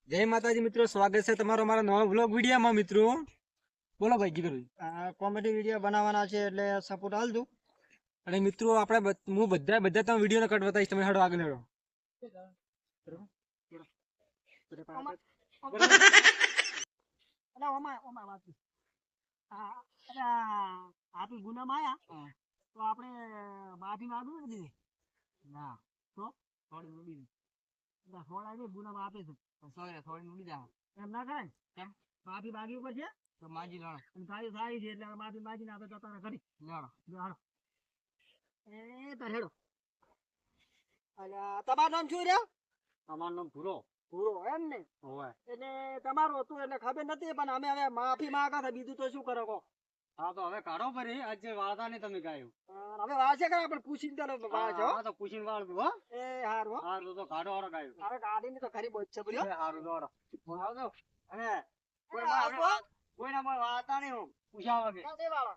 જય માતાજી મિત્રો, સ્વાગત છે તમારો અમારા નવા વ્લોગ વિડીયોમાં મિત્રો. બોલો ભાઈ કીધું. કોમેડી વિડીયો બનાવવાના છે એટલે સપોર્ટ આલજો. અને મિત્રો આપણે હું બધા તમે વિડીયોને કટ બતાવીશ, તમે હાડો આગળ હેડો. આપી ગુનામાં આયા તો આપણે માફી માંગવું નથી. ના તો થોડી મૂડી થોડા ને ગુનામાં આપે છે થોડી મૂડી જા એમ ના થાય. કેમ માફી માંગવી પડશે તો માજી લડો સારી સારી છે એટલે માફી માગીને આપણે તો તારે કરી લડો લડો એ તાર હેડો. અલ્યા તમારું નામ શું રે? અમારું નામ ભૂરો. પૂરો એમ ને હોવે. એટલે તમારું હતું એટલે ખબર નથી પણ અમે હવે માફી માંગા છે બીજું તો શું કરો કહો. હા તો હવે કાઢો પરી, આજે વાળતા નહીં તમે ગાયું. હવે વાળશે કરે પણ પૂછીને ચાલો વાળશે હો. હા તો પૂછીને વાળતું હો. એ હાર હો હારું તો કાઢો હારો ગાયું. હવે ગાડીની તો ખરી બોજ છે બોલ્યો. હારું દોડો. આવજો. અને આવજો. કોઈના વાળતા નહીં હું પૂછાવા કે. કાંઈ વાળો